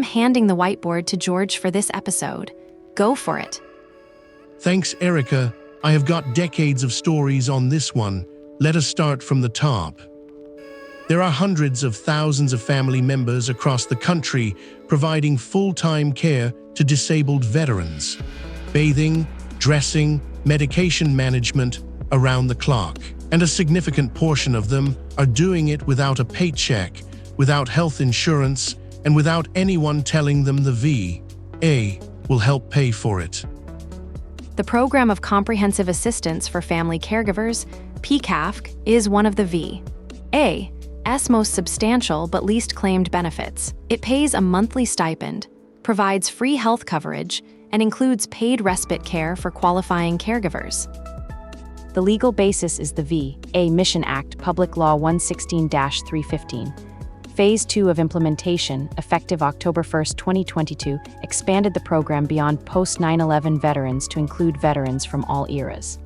handing the whiteboard to George for this episode. Go for it. Thanks, Erica. I have got decades of stories on this one. Let us start from the top. There are hundreds of thousands of family members across the country providing full-time care to disabled veterans. Bathing, dressing, medication management around the clock. And a significant portion of them are doing it without a paycheck, without health insurance, and without anyone telling them the VA will help pay for it. The Program of Comprehensive Assistance for Family Caregivers, PCAFC, is one of the VA's most substantial but least claimed benefits. It pays a monthly stipend, provides free health coverage, and includes paid respite care for qualifying caregivers. The legal basis is the VA Mission Act, Public Law 116-315. Phase 2 of implementation, effective October 1, 2022, expanded the program beyond post-9/11 veterans to include veterans from all eras.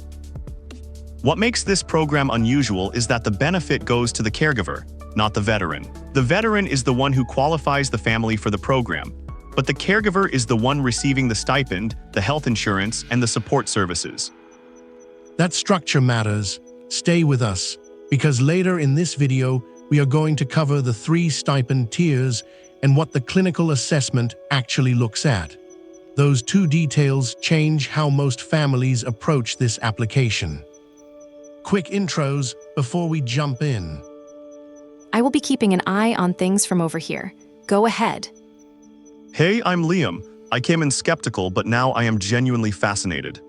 What makes this program unusual is that the benefit goes to the caregiver, not the veteran. The veteran is the one who qualifies the family for the program, but the caregiver is the one receiving the stipend, the health insurance, and the support services. That structure matters. Stay with us, because later in this video, we are going to cover the 3 stipend tiers and what the clinical assessment actually looks at. Those 2 details change how most families approach this application. Quick intros before we jump in. I will be keeping an eye on things from over here. Go ahead. Hey, I'm Liam. I came in skeptical, but now I am genuinely fascinated.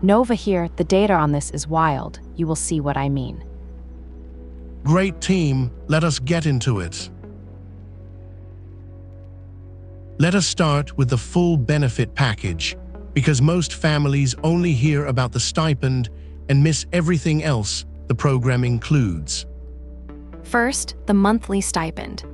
Nova here, the data on this is wild. You will see what I mean. Great team, let us get into it. Let us start with the full benefit package, because most families only hear about the stipend and miss everything else the program includes. First, the monthly stipend.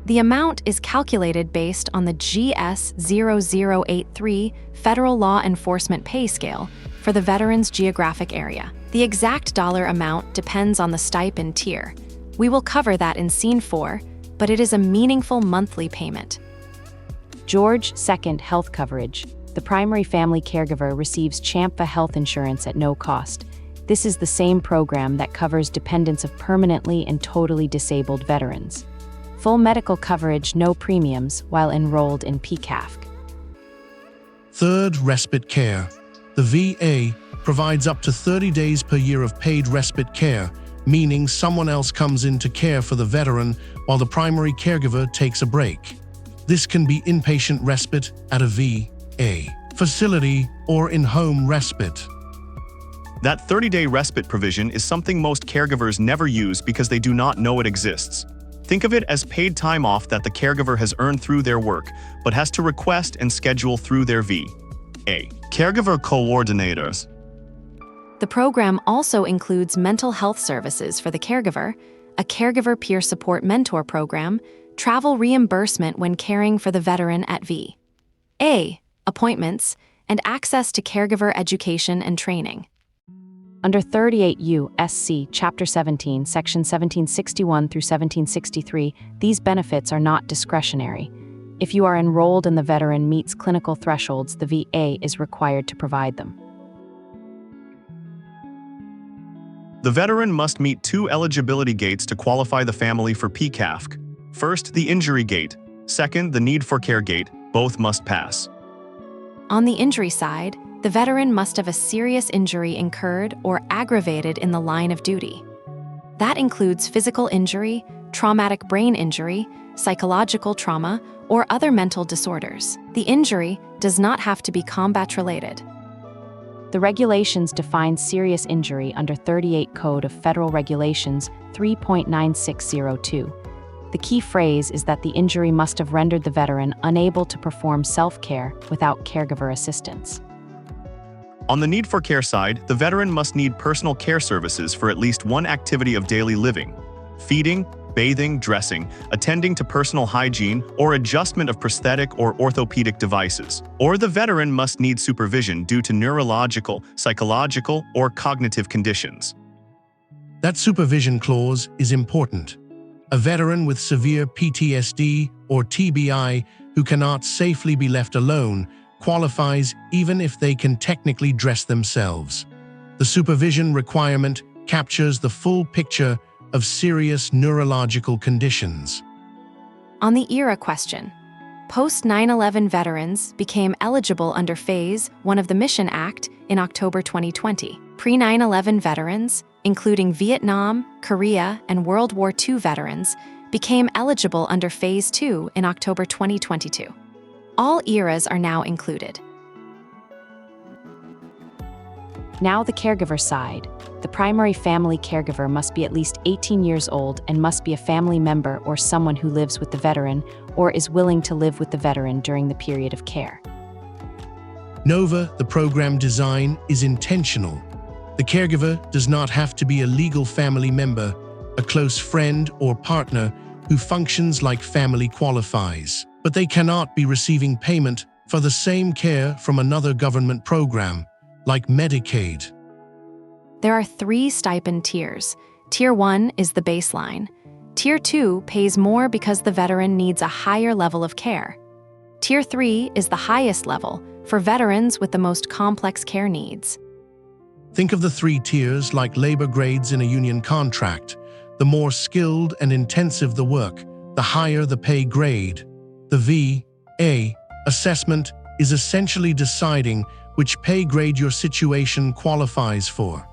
The amount is calculated based on the GS 0083 Federal Law Enforcement Pay Scale for the veteran's geographic area. The exact dollar amount depends on the stipend tier. We will cover that in Scene 4, but it is a meaningful monthly payment. George, second, health coverage. The primary family caregiver receives CHAMPA health insurance at no cost. This is the same program that covers dependents of permanently and totally disabled veterans. Full medical coverage, no premiums, while enrolled in PCAFC. Third, respite care. The VA provides up to 30 days per year of paid respite care, meaning someone else comes in to care for the veteran while the primary caregiver takes a break. This can be inpatient respite at a VA facility or in-home respite. That 30-day respite provision is something most caregivers never use because they do not know it exists. Think of it as paid time off that the caregiver has earned through their work, but has to request and schedule through their VA caregiver coordinators. The program also includes mental health services for the caregiver, a caregiver peer support mentor program, travel reimbursement when caring for the veteran at VA appointments, and access to caregiver education and training. Under 38 U.S.C. Chapter 17, Section 1761 through 1763, these benefits are not discretionary. If you are enrolled and the veteran meets clinical thresholds, the VA is required to provide them. The veteran must meet 2 eligibility gates to qualify the family for PCAFC. First, the injury gate. Second, the need for care gate. Both must pass. On the injury side, the veteran must have a serious injury incurred or aggravated in the line of duty. That includes physical injury, traumatic brain injury, psychological trauma, or other mental disorders. The injury does not have to be combat-related. The regulations define serious injury under 38 Code of Federal Regulations 3.9602. The key phrase is that the injury must have rendered the veteran unable to perform self-care without caregiver assistance. On the need for care side, the veteran must need personal care services for at least one activity of daily living: feeding, bathing, dressing, attending to personal hygiene, or adjustment of prosthetic or orthopedic devices. Or the veteran must need supervision due to neurological, psychological, or cognitive conditions. That supervision clause is important. A veteran with severe PTSD or TBI who cannot safely be left alone qualifies even if they can technically dress themselves. The supervision requirement captures the full picture of serious neurological conditions. On the ERA question, post-9/11 veterans became eligible under Phase 1 of the Mission Act in October 2020. Pre-9/11 veterans, including Vietnam, Korea, and World War II veterans, became eligible under Phase 2 in October 2022. All ERAs are now included. Now the caregiver side. The primary family caregiver must be at least 18 years old and must be a family member or someone who lives with the veteran or is willing to live with the veteran during the period of care. NOVA, the program design, is intentional. The caregiver does not have to be a legal family member, a close friend or partner who functions like family qualifies, but they cannot be receiving payment for the same care from another government program, like Medicaid. There are 3 stipend tiers. Tier 1 is the baseline. Tier 2 pays more because the veteran needs a higher level of care. Tier 3 is the highest level for veterans with the most complex care needs. Think of the 3 tiers like labor grades in a union contract. The more skilled and intensive the work, the higher the pay grade. The VA assessment is essentially deciding which pay grade your situation qualifies for.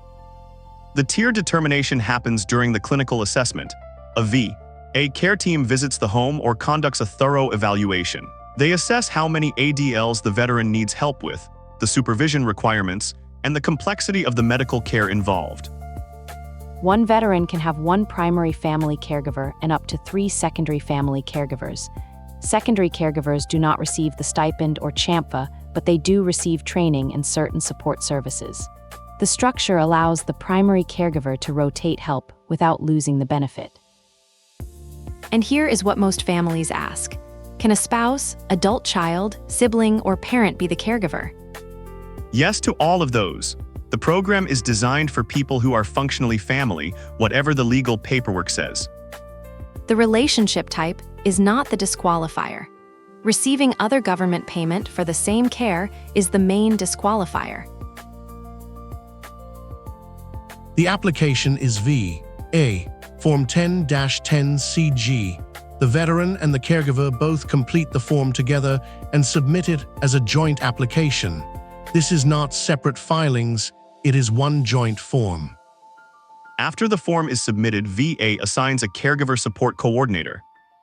The tier determination happens during the clinical assessment. A VA care team visits the home or conducts a thorough evaluation. They assess how many ADLs the veteran needs help with, the supervision requirements, and the complexity of the medical care involved. One veteran can have 1 primary family caregiver and up to 3 secondary family caregivers. Secondary caregivers do not receive the stipend or CHAMPA, but they do receive training and certain support services. The structure allows the primary caregiver to rotate help without losing the benefit. And here is what most families ask. Can a spouse, adult child, sibling, or parent be the caregiver? Yes to all of those. The program is designed for people who are functionally family, whatever the legal paperwork says. The relationship type is not the disqualifier. Receiving other government payment for the same care is the main disqualifier. The application is VA, Form 10-10CG. The veteran and the caregiver both complete the form together and submit it as a joint application. This is not separate filings, it is one joint form. After the form is submitted, VA assigns a caregiver support coordinator.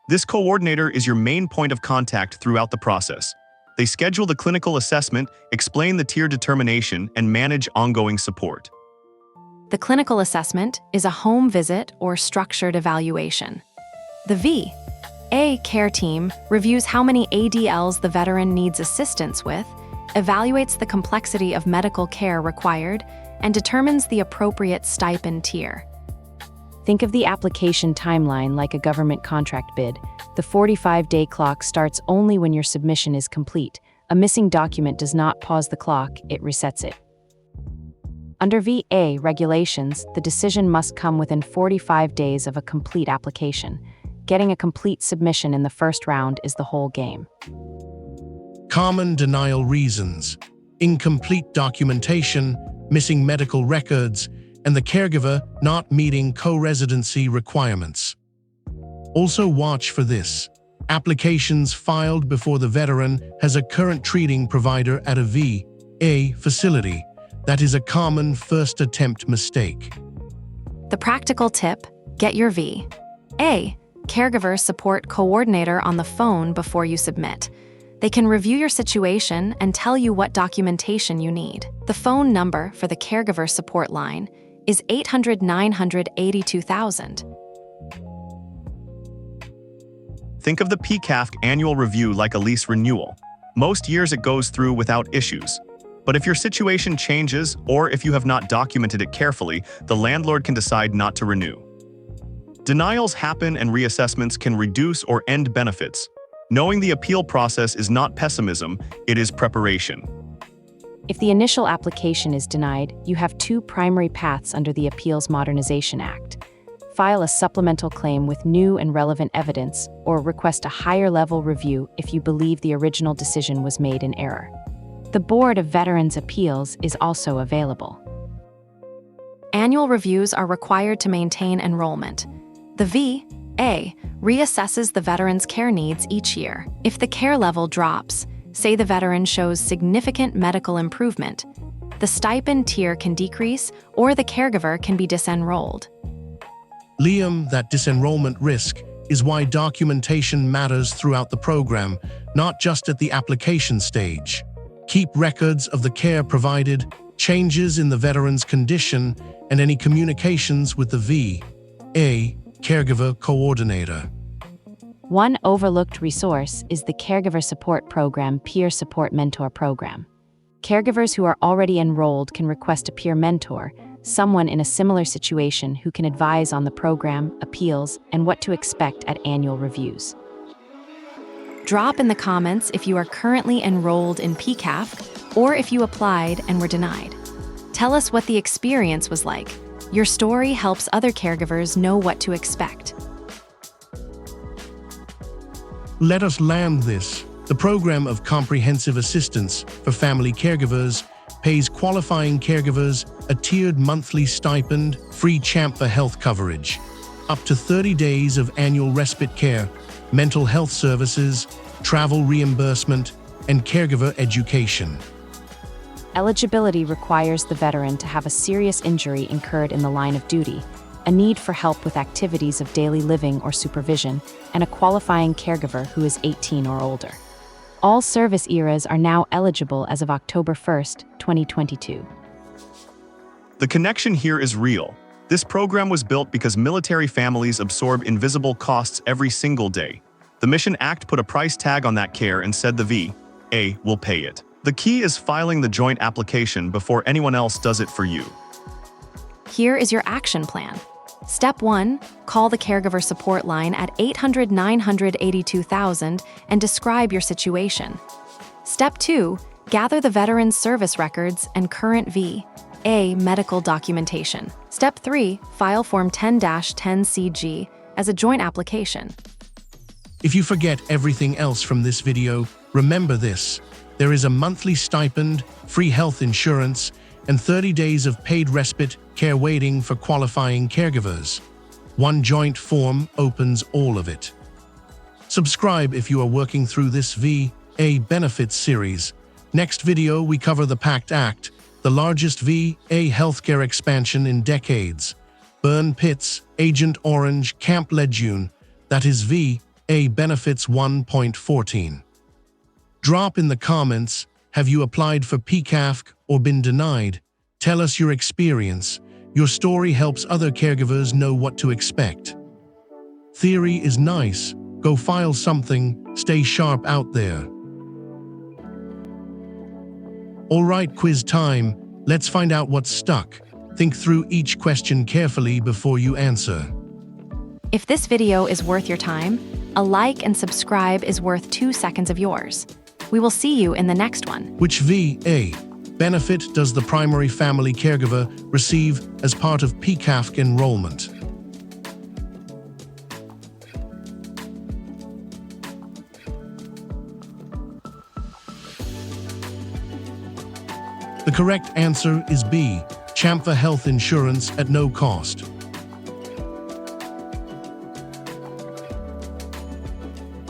This coordinator is your main point of contact throughout the process. They schedule the clinical assessment, explain the tier determination, and manage ongoing support. The clinical assessment is a home visit or structured evaluation. The VA care team reviews how many ADLs the veteran needs assistance with, evaluates the complexity of medical care required, and determines the appropriate stipend tier. Think of the application timeline like a government contract bid. The 45-day clock starts only when your submission is complete. A missing document does not pause the clock, it resets it. Under VA regulations, the decision must come within 45 days of a complete application. Getting a complete submission in the first round is the whole game. Common denial reasons: incomplete documentation, missing medical records, and the caregiver not meeting co-residency requirements. Also watch for this: applications filed before the veteran has a current treating provider at a VA facility. That is a common first attempt mistake. The practical tip: get your VA caregiver support coordinator on the phone before you submit. They can review your situation and tell you what documentation you need. The phone number for the caregiver support line is 800-900-82,000. Think of the PCAFC annual review like a lease renewal. Most years it goes through without issues. But if your situation changes, or if you have not documented it carefully, the landlord can decide not to renew. Denials happen and reassessments can reduce or end benefits. Knowing the appeal process is not pessimism, it is preparation. If the initial application is denied, you have 2 primary paths under the Appeals Modernization Act. file a supplemental claim with new and relevant evidence, or request a higher-level review if you believe the original decision was made in error. The Board of Veterans' Appeals is also available. Annual reviews are required to maintain enrollment. The VA reassesses the veteran's care needs each year. If the care level drops, say the veteran shows significant medical improvement, the stipend tier can decrease or the caregiver can be disenrolled. Liam, that disenrollment risk is why documentation matters throughout the program, not just at the application stage. Keep records of the care provided, changes in the veteran's condition, and any communications with the VA Caregiver Coordinator. One overlooked resource is the Caregiver Support Program Peer Support Mentor Program. Caregivers who are already enrolled can request a peer mentor, someone in a similar situation who can advise on the program, appeals, and what to expect at annual reviews. Drop in the comments if you are currently enrolled in PCAFC or if you applied and were denied. Tell us what the experience was like. Your story helps other caregivers know what to expect. Let us land this. The Program of Comprehensive Assistance for Family Caregivers pays qualifying caregivers a tiered monthly stipend, free CHAMPA health coverage, up to 30 days of annual respite care, mental health services, travel reimbursement, and caregiver education. Eligibility requires the veteran to have a serious injury incurred in the line of duty, a need for help with activities of daily living or supervision, and a qualifying caregiver who is 18 or older. All service eras are now eligible as of October 1st, 2022. The connection here is real. This program was built because military families absorb invisible costs every single day. The Mission Act put a price tag on that care and said the VA will pay it. The key is filing the joint application before anyone else does it for you. Here is your action plan. Step 1, call the caregiver support line at 800-982,000 and describe your situation. Step 2, gather the veteran's service records and current VA medical documentation. Step 3, file Form 10-10CG as a joint application. If you forget everything else from this video, remember this. There is a monthly stipend, free health insurance, and 30 days of paid respite care waiting for qualifying caregivers. One joint form opens all of it. Subscribe if you are working through this VA benefits series. Next video, we cover the PACT Act, the largest VA healthcare expansion in decades. Burn Pits, Agent Orange, Camp Lejeune, that is VA Benefits 1.14. Drop in the comments, have you applied for PCAFC or been denied? Tell us your experience. Your story helps other caregivers know what to expect. Theory is nice. Go file something. Stay sharp out there. All right, quiz time. Let's find out what's stuck. Think through each question carefully before you answer. If this video is worth your time, a like and subscribe is worth 2 seconds of yours. We will see you in the next one. Which VA benefit does the primary family caregiver receive as part of PCAFC enrollment? The correct answer is B, CHAMPA health insurance at no cost.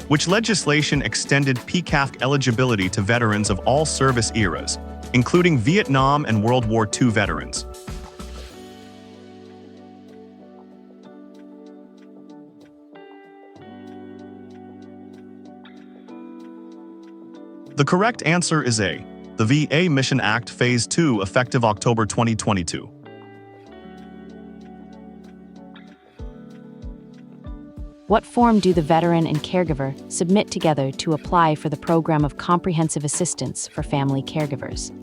Which legislation extended PCAFC eligibility to veterans of all service eras, including Vietnam and World War II veterans? The correct answer is A, the VA Mission Act Phase 2, effective October 2022. What form do the veteran and caregiver submit together to apply for the Program of Comprehensive Assistance for Family Caregivers?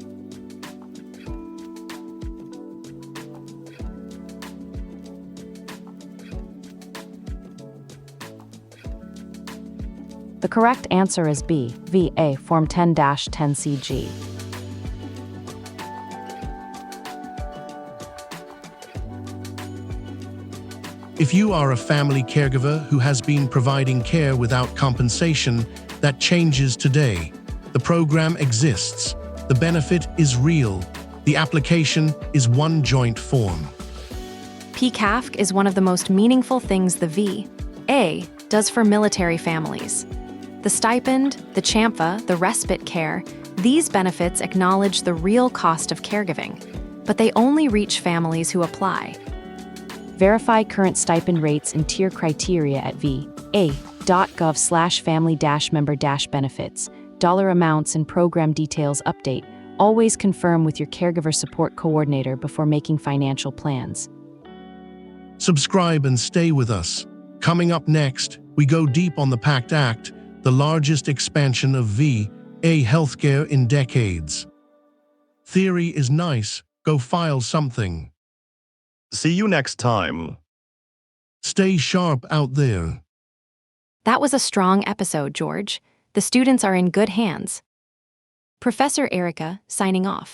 The correct answer is B, VA Form 10-10CG. If you are a family caregiver who has been providing care without compensation, that changes today. The program exists. The benefit is real. The application is one joint form. PCAFC is one of the most meaningful things the VA does for military families. The stipend, the CHAMFA, the respite care, these benefits acknowledge the real cost of caregiving, but they only reach families who apply. Verify current stipend rates and tier criteria at va.gov/family-member-benefits. Dollar amounts and program details update. Always confirm with your caregiver support coordinator before making financial plans. Subscribe and stay with us. Coming up next, we go deep on the PACT Act, the largest expansion of VA healthcare in decades. Theory is nice, go file something. See you next time. Stay sharp out there. That was a strong episode, George. The students are in good hands. Professor Erica, signing off.